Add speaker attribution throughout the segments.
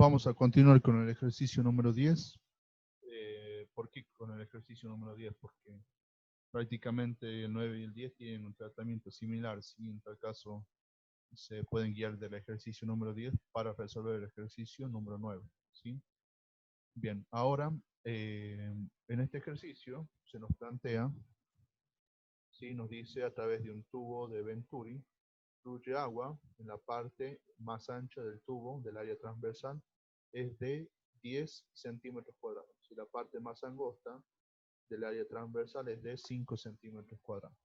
Speaker 1: Vamos a continuar con el ejercicio número 10. ¿Por qué con el ejercicio número 10? Porque prácticamente el 9 y el 10 tienen un tratamiento similar. ¿Sí? En tal caso, se pueden guiar del ejercicio número 10 para resolver el ejercicio número 9. ¿Sí? Bien, ahora en este ejercicio se nos plantea, ¿sí? Nos dice a través de un tubo de Venturi, fluye agua en la parte más ancha del tubo del área transversal es de 10 centímetros cuadrados y la parte más angosta del área transversal es de 5 centímetros cuadrados.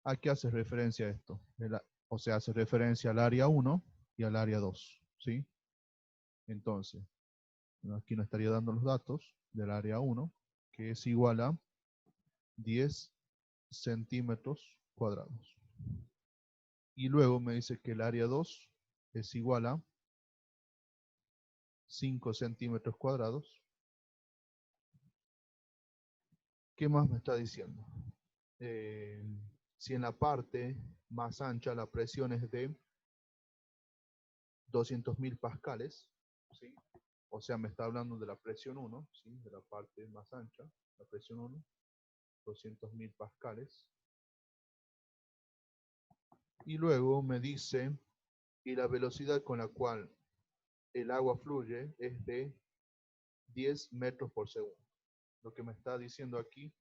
Speaker 1: ¿A qué hace referencia esto? O sea, hace referencia al área 1 y al área 2, ¿sí? Entonces, aquí nos estaría dando los datos del área 1, que es igual a 10 centímetros cuadrados. Y luego me dice que el área 2 es igual a 5 centímetros cuadrados. ¿Qué más me está diciendo? Si en la parte más ancha la presión es de 200.000 pascales, ¿sí? O sea, me está hablando de la presión 1, ¿sí? De la parte más ancha, la presión 1, 200.000 pascales. Y luego me dice, y la velocidad con la cual el agua fluye es de 10 metros por segundo. Lo que me está diciendo aquí,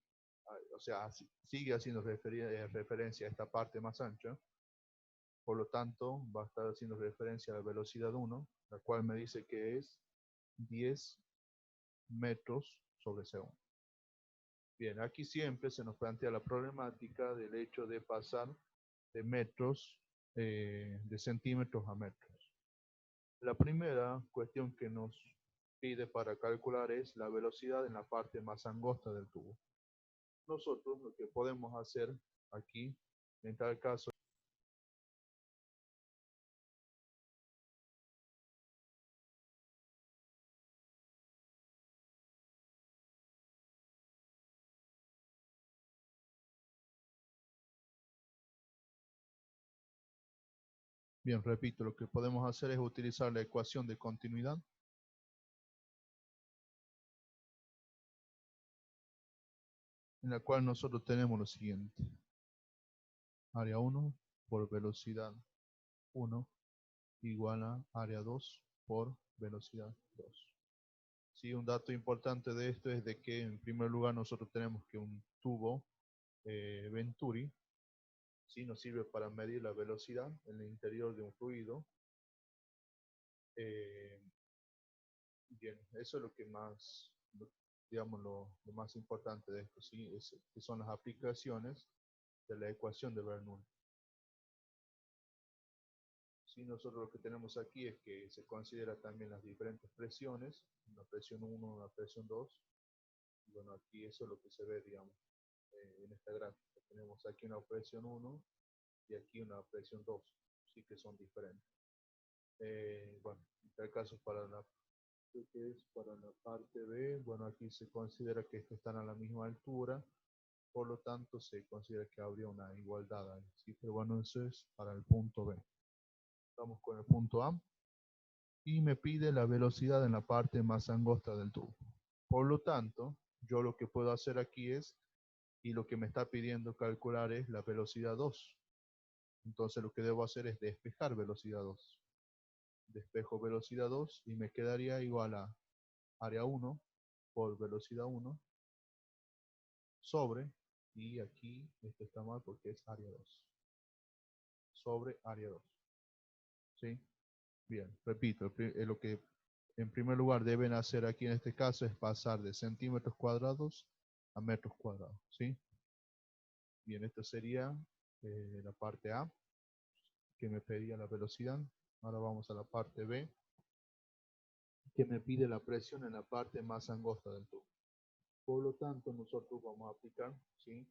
Speaker 1: o sea, sigue haciendo referencia a esta parte más ancha, por lo tanto va a estar haciendo referencia a la velocidad 1, la cual me dice que es 10 metros sobre segundo. Bien, aquí siempre se nos plantea la problemática del hecho de pasar de metros, de centímetros a metros. La primera cuestión que nos pide para calcular es la velocidad en la parte más angosta del tubo. Nosotros lo que podemos hacer aquí, en tal caso, bien, repito, lo que podemos hacer es utilizar la ecuación de continuidad, en la cual nosotros tenemos lo siguiente. Área 1 por velocidad 1 igual a área 2 por velocidad 2. Sí, un dato importante de esto es de que en primer lugar nosotros tenemos que un tubo Venturi, ¿sí? Nos sirve para medir la velocidad en el interior de un fluido. Eh, bien, eso es lo que más, digamos, lo más importante de esto, ¿sí? Que son las aplicaciones de la ecuación de Bernoulli. Sí, nosotros lo que tenemos aquí es que se considera también las diferentes presiones, una presión 1, una presión 2. Y bueno, aquí eso es lo que se ve, digamos, en esta gráfica. Tenemos aquí una presión 1 y aquí una presión 2, sí que son diferentes. Bueno, en este caso que es para la parte B, bueno, aquí se considera que estos están a la misma altura, por lo tanto se considera que habría una igualdad ahí, ¿sí? Pero bueno, eso es para el punto B. Vamos con el punto A y me pide la velocidad en la parte más angosta del tubo. Por lo tanto, yo lo que puedo hacer aquí es, y lo que me está pidiendo calcular es la velocidad 2. Entonces lo que debo hacer es despejar velocidad 2. Despejo velocidad 2 y me quedaría igual a área 1 por velocidad 1 sobre, y aquí esto está mal porque es área 2, sobre área 2. ¿Sí? Bien, repito, lo que en primer lugar deben hacer aquí en este caso es pasar de centímetros cuadrados a metros cuadrados. ¿Sí? Bien, esto sería la parte A, que me pedía la velocidad. Ahora vamos a la parte B, que me pide la presión en la parte más angosta del tubo. Por lo tanto, nosotros vamos a aplicar, ¿sí?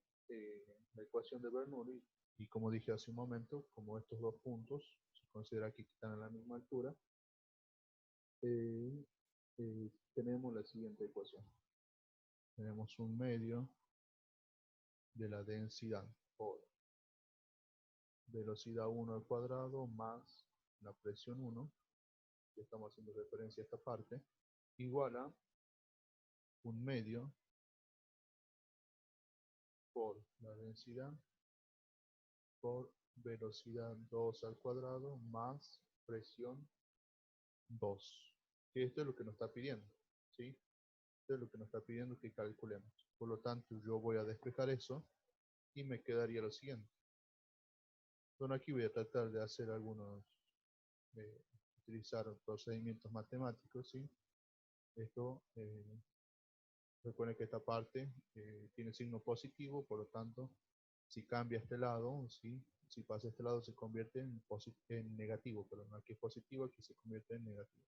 Speaker 1: La ecuación de Bernoulli, y como dije hace un momento, como estos dos puntos se considera que están a la misma altura, eh, tenemos la siguiente ecuación. Tenemos un medio de la densidad por velocidad 1 al cuadrado más la presión 1 que estamos haciendo referencia a esta parte, igual a 1/2 por la densidad por velocidad 2 al cuadrado más presión 2. Que esto es lo que nos está pidiendo, ¿sí? Esto es lo que nos está pidiendo que calculemos. Por lo tanto, yo voy a despejar eso y me quedaría lo siguiente. Bueno, aquí voy a tratar de hacer algunos, utilizar procedimientos matemáticos, ¿sí? Esto, recuerden que esta parte tiene signo positivo, por lo tanto, si cambia este lado, ¿sí? Si pasa este lado se convierte en negativo, pero aquí es positivo, aquí se convierte en negativo.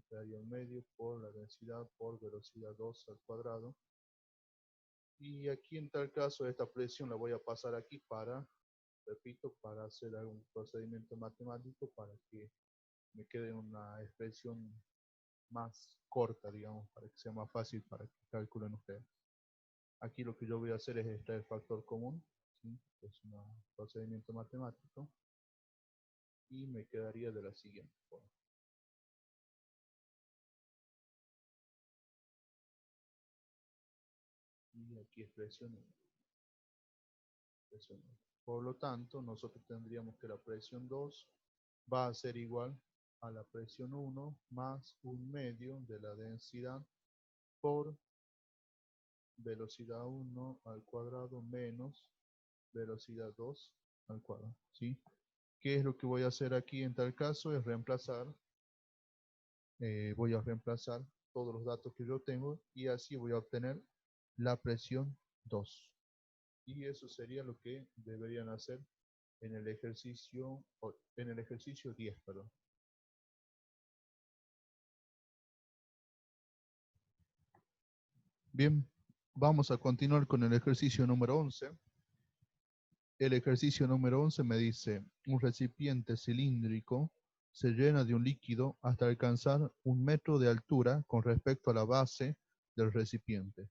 Speaker 1: Quedaría un medio por la densidad por velocidad 2 al cuadrado. Y aquí en tal caso esta presión la voy a pasar aquí para, repito, para hacer algún procedimiento matemático para que me quede una expresión más corta, digamos, para que sea más fácil para que calculen ustedes. Aquí lo que yo voy a hacer es extraer el factor común, ¿sí? Es un procedimiento matemático, y me quedaría de la siguiente forma. Y aquí es presión 1. Presión 1. Por lo tanto, nosotros tendríamos que la presión 2 va a ser igual a la presión 1 más 1/2 de la densidad por velocidad 1 al cuadrado menos velocidad 2 al cuadrado, ¿sí? ¿Qué es lo que voy a hacer aquí en tal caso? Es reemplazar, voy a reemplazar todos los datos que yo tengo y así voy a obtener la presión 2. Y eso sería lo que deberían hacer en el ejercicio, en el ejercicio 10, perdón. Bien, vamos a continuar con el ejercicio número 11. El ejercicio número 11 me dice, un recipiente cilíndrico se llena de un líquido hasta alcanzar 1 metro de altura con respecto a la base del recipiente.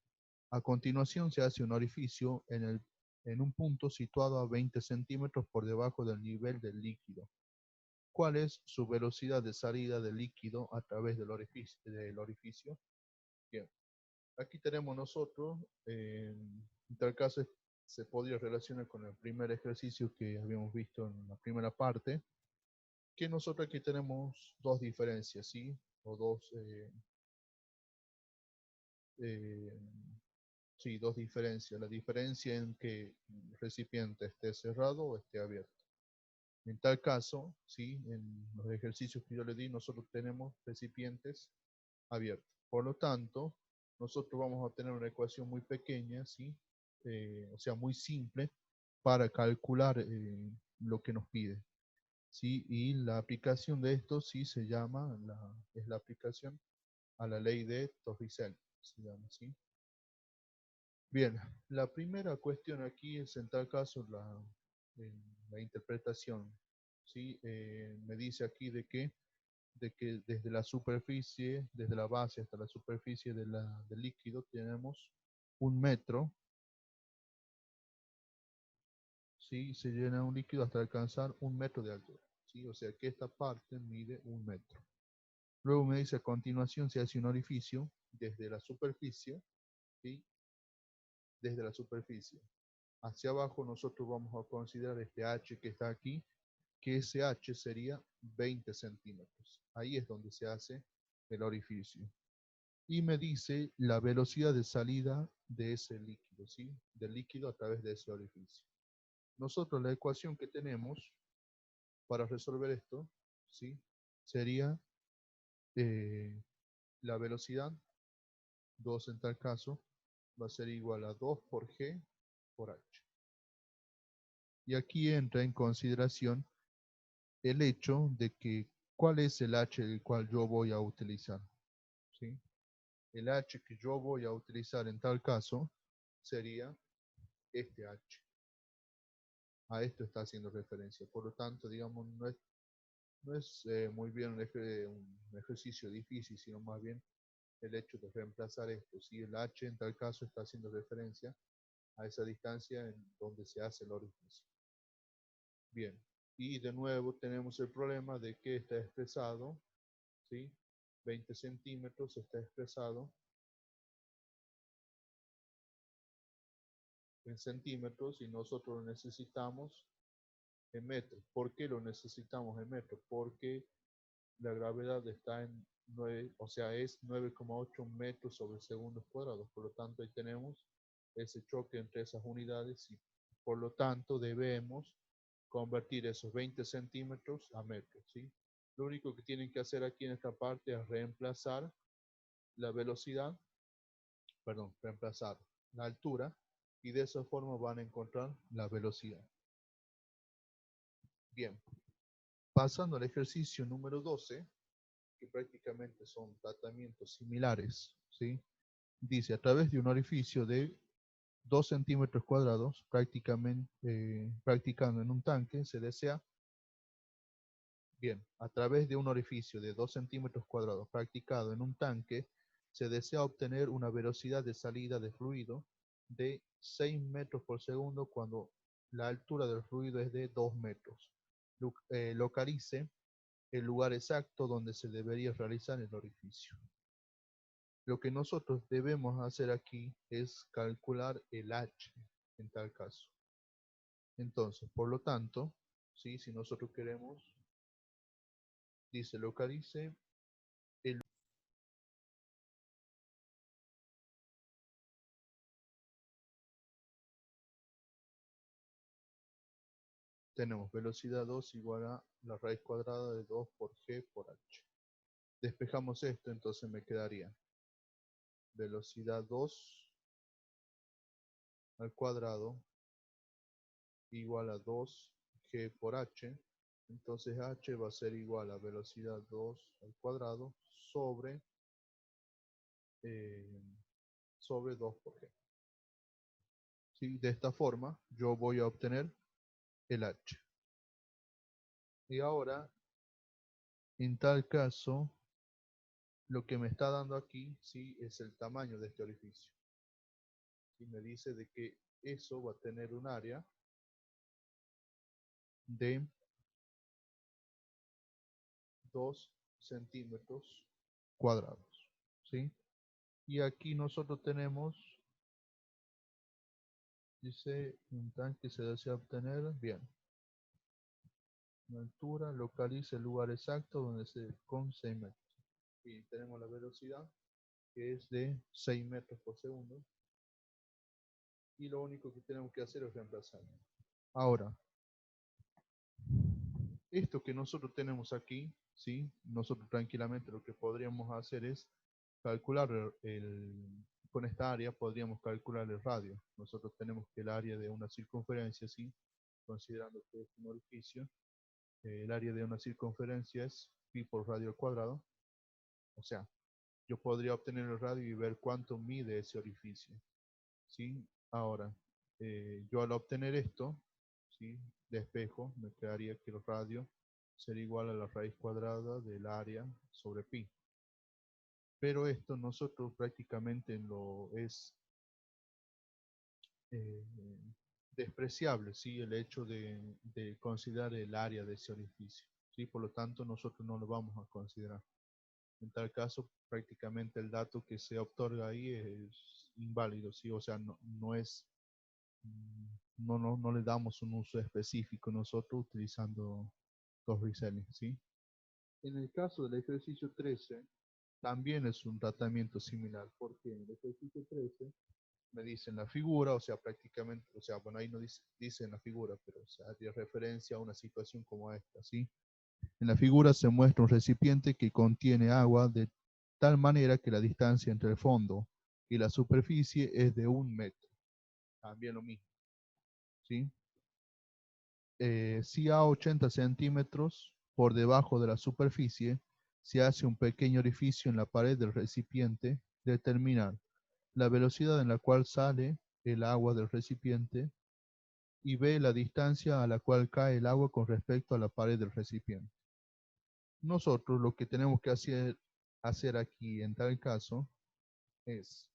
Speaker 1: A continuación se hace un orificio en un punto situado a 20 centímetros por debajo del nivel del líquido. ¿Cuál es su velocidad de salida del líquido a través del orificio? Bien, aquí tenemos nosotros, en tal caso se podría relacionar con el primer ejercicio que habíamos visto en la primera parte, que nosotros aquí tenemos dos diferencias, ¿sí? O dos, eh, sí, dos diferencias. La diferencia en que el recipiente esté cerrado o esté abierto. En tal caso, ¿sí? En los ejercicios que yo le di, nosotros tenemos recipientes abiertos. Por lo tanto, nosotros vamos a tener una ecuación muy pequeña, ¿sí? O sea, muy simple para calcular lo que nos pide, ¿sí? Y la aplicación de esto sí se llama, es la aplicación a la ley de Torricelli, se llama, ¿sí? Bien, la primera cuestión aquí es en tal caso la interpretación, ¿sí? Me dice aquí de que desde la superficie, desde la base hasta la superficie del líquido tenemos 1 metro, ¿sí? Se llena un líquido hasta alcanzar 1 metro de altura, ¿sí? O sea que esta parte mide 1 metro. Luego me dice a continuación se hace un orificio desde la superficie, ¿sí? Desde la superficie. Hacia abajo nosotros vamos a considerar este H que está aquí, que ese H sería 20 centímetros. Ahí es donde se hace el orificio. Y me dice la velocidad de salida de ese líquido, ¿sí? Del líquido a través de ese orificio. Nosotros la ecuación que tenemos para resolver esto, ¿sí? Sería la velocidad, 2 en tal caso, va a ser igual a 2 por G por H. Y aquí entra en consideración el hecho de que cuál es el H el cual yo voy a utilizar, ¿sí? El H que yo voy a utilizar en tal caso sería este H. A esto está haciendo referencia. Por lo tanto, digamos, no es muy bien un ejercicio difícil, sino más bien el hecho de reemplazar esto. Si el H en tal caso está haciendo referencia a esa distancia en donde se hace el orificio. Bien, y de nuevo tenemos el problema de que está expresado ¿sí? 20 centímetros está expresado en centímetros y nosotros lo necesitamos en metros. ¿Por qué lo necesitamos en metros? Porque la gravedad está en 9, o sea, es 9,8 metros sobre segundos cuadrados. Por lo tanto, ahí tenemos ese choque entre esas unidades y por lo tanto debemos convertir esos 20 centímetros a metros, ¿sí? Lo único que tienen que hacer aquí en esta parte es reemplazar la velocidad, perdón, reemplazar la altura y de esa forma van a encontrar la velocidad. Bien, pasando al ejercicio número 12, que prácticamente son tratamientos similares, ¿sí? Dice, a través de un orificio de 2 centímetros cuadrados, practicando en un tanque, se desea, bien, a través de un orificio de 2 centímetros cuadrados practicado en un tanque, se desea obtener una velocidad de salida de fluido de 6 metros por segundo cuando la altura del fluido es de 2 metros. Localice el lugar exacto donde se debería realizar el orificio. Lo que nosotros debemos hacer aquí es calcular el H en tal caso. Entonces, por lo tanto, ¿sí? Si nosotros queremos, dice localice el... Tenemos velocidad 2 igual a la raíz cuadrada de 2 por G por H. Despejamos esto, entonces me quedaría velocidad 2 al cuadrado igual a 2G por H. Entonces H va a ser igual a velocidad 2 al cuadrado eh, sobre 2 por G. ¿Sí? De esta forma yo voy a obtener el H. Y ahora, en tal caso, lo que me está dando aquí, ¿sí? Es el tamaño de este orificio. Y me dice de que eso va a tener un área de 2 centímetros cuadrados, ¿sí? Y aquí nosotros tenemos, dice, un tanque se desea obtener, bien, una altura, localiza el lugar exacto donde se con 6 metros. Y tenemos la velocidad, que es de 6 metros por segundo. Y lo único que tenemos que hacer es reemplazar. Ahora, esto que nosotros tenemos aquí, ¿sí? Nosotros tranquilamente lo que podríamos hacer es calcular con esta área podríamos calcular el radio. Nosotros tenemos que el área de una circunferencia, ¿sí? Considerando que es un orificio, el área de una circunferencia es pi por radio al cuadrado. O sea, yo podría obtener el radio y ver cuánto mide ese orificio, ¿sí? Ahora, yo al obtener esto, ¿sí? Despejo, me quedaría que el radio sería igual a la raíz cuadrada del área sobre pi. Pero esto nosotros prácticamente lo es eh, despreciable, ¿sí? El hecho de considerar el área de ese orificio, ¿sí? Por lo tanto, nosotros no lo vamos a considerar. En tal caso, prácticamente el dato que se otorga ahí es inválido, ¿sí? O sea, no es, no le damos un uso específico nosotros utilizando los reselling, ¿sí? En el caso del ejercicio 13, también es un tratamiento similar, porque en el ejercicio 13 me dice en la figura, o sea, prácticamente, o sea, bueno, ahí no dice en la figura, pero o sea, hace referencia a una situación como esta, ¿sí? En la figura se muestra un recipiente que contiene agua de tal manera que la distancia entre el fondo y la superficie es de 1 metro. También lo mismo, ¿sí? Si a 80 centímetros por debajo de la superficie se hace un pequeño orificio en la pared del recipiente, determinar la velocidad en la cual sale el agua del recipiente y ve la distancia a la cual cae el agua con respecto a la pared del recipiente. Nosotros lo que tenemos que hacer aquí en tal caso es,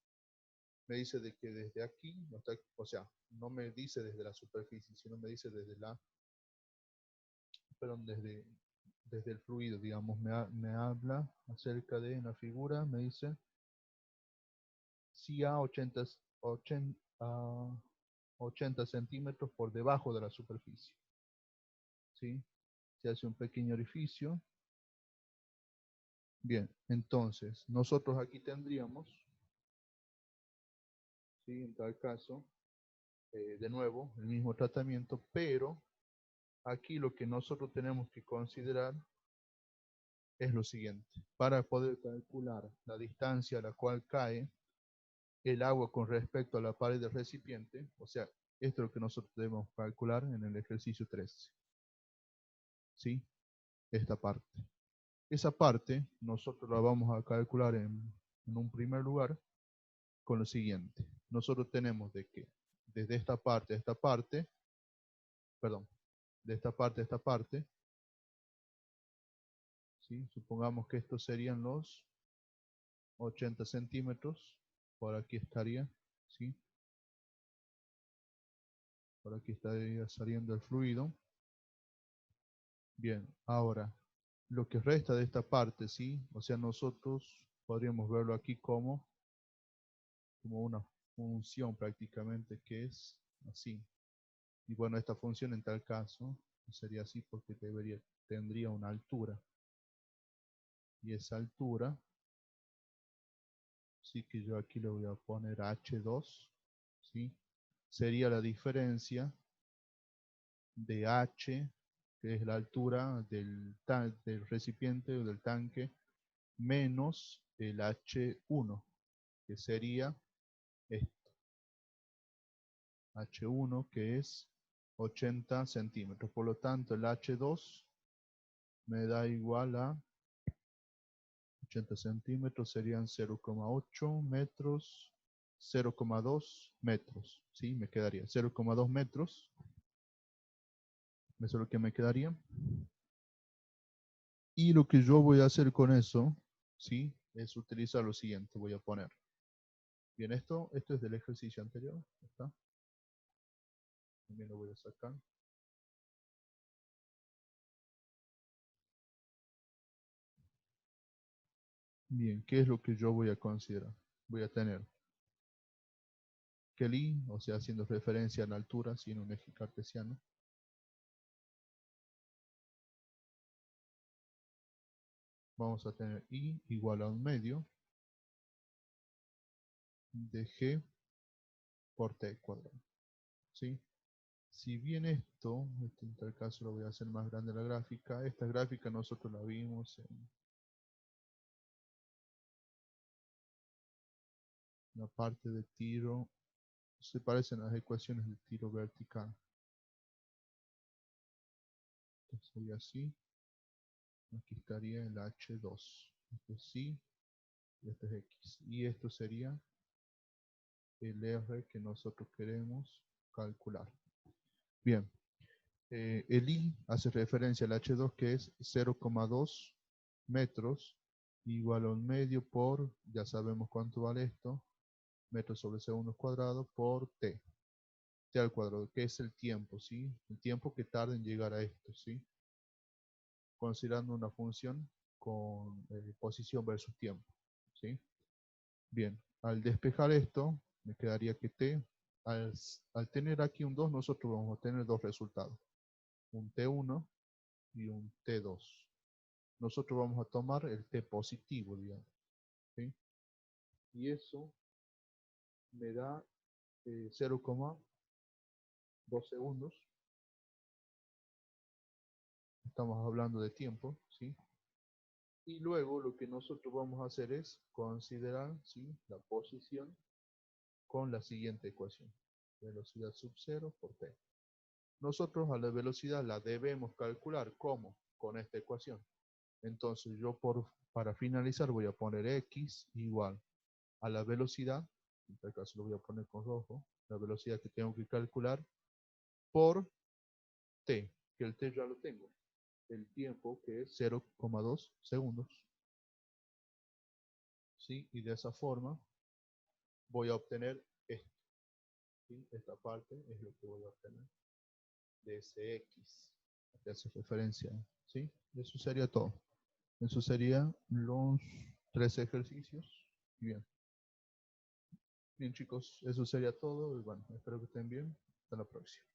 Speaker 1: me dice de que desde aquí, no está, o sea, no me dice desde la superficie, sino me dice desde la, perdón, desde el fluido, digamos, me habla acerca de, en la figura, me dice, si a 80 centímetros por debajo de la superficie, ¿sí? Se hace un pequeño orificio. Bien, entonces, nosotros aquí tendríamos, ¿sí? En tal caso, de nuevo, el mismo tratamiento, pero aquí lo que nosotros tenemos que considerar es lo siguiente. Para poder calcular la distancia a la cual cae el agua con respecto a la pared del recipiente, o sea, esto es lo que nosotros debemos calcular en el ejercicio 13. ¿Sí? Esta parte. Esa parte nosotros la vamos a calcular en un primer lugar con lo siguiente. Nosotros tenemos de que desde esta parte a esta parte, perdón, de esta parte a esta parte, ¿sí? Supongamos que estos serían los 80 centímetros, por aquí estaría, ¿sí? Por aquí estaría saliendo el fluido. Bien, ahora, lo que resta de esta parte, ¿sí? O sea, nosotros podríamos verlo aquí como una función prácticamente que es así. Y bueno, esta función en tal caso sería así porque tendría una altura. Y esa altura, sí que yo aquí le voy a poner H2, ¿sí? Sería la diferencia de H, que es la altura del recipiente o del tanque, menos el H1, que sería esto. H1, que es 80 centímetros. Por lo tanto, el H2 me da igual a 80 centímetros, serían 0,8 metros, 0,2 metros. ¿Sí? Me quedaría 0,2 metros. Eso es lo que me quedaría. Y lo que yo voy a hacer con eso, ¿sí? Es utilizar lo siguiente. Voy a poner. Bien, esto es del ejercicio anterior. ¿Está? También lo voy a sacar. Bien, ¿qué es lo que yo voy a considerar? Voy a tener que el I, o sea, haciendo referencia a la altura, sin un eje cartesiano. Vamos a tener I igual a 1/2 de G por T cuadrado. ¿Sí? Si bien en tal caso lo voy a hacer más grande la gráfica, esta gráfica nosotros la vimos en la parte de tiro, se parecen a las ecuaciones de tiro vertical. Esto sería así, aquí estaría el H2, esto es Y y este es X, y esto sería el R que nosotros queremos calcular. Bien, el I hace referencia al H2 que es 0,2 metros igual a 1/2 por, ya sabemos cuánto vale esto, metros sobre segundos cuadrados por T. T al cuadrado, que es el tiempo, ¿sí? El tiempo que tarda en llegar a esto, ¿sí? Considerando una función con posición versus tiempo, ¿sí? Bien, al despejar esto, me quedaría que T, al tener aquí un 2, nosotros vamos a tener dos resultados, un T1 y un T2. Nosotros vamos a tomar el T positivo, digamos, ¿sí? Y eso me da 0,2 segundos. Estamos hablando de tiempo, ¿sí? Y luego lo que nosotros vamos a hacer es considerar, ¿sí? La posición con la siguiente ecuación. Velocidad sub 0 por T. Nosotros a la velocidad la debemos calcular. ¿Cómo? Con esta ecuación. Entonces yo para finalizar voy a poner X igual a la velocidad, en este caso lo voy a poner con rojo, la velocidad que tengo que calcular por T, que el T ya lo tengo. El tiempo que es 0,2 segundos. ¿Sí? Y de esa forma voy a obtener esto. ¿Sí? Esta parte es lo que voy a obtener de ese X que hace referencia, ¿sí? Eso sería todo. Eso serían los 3 ejercicios. Bien. Bien, chicos, eso sería todo. Y bueno, espero que estén bien. Hasta la próxima.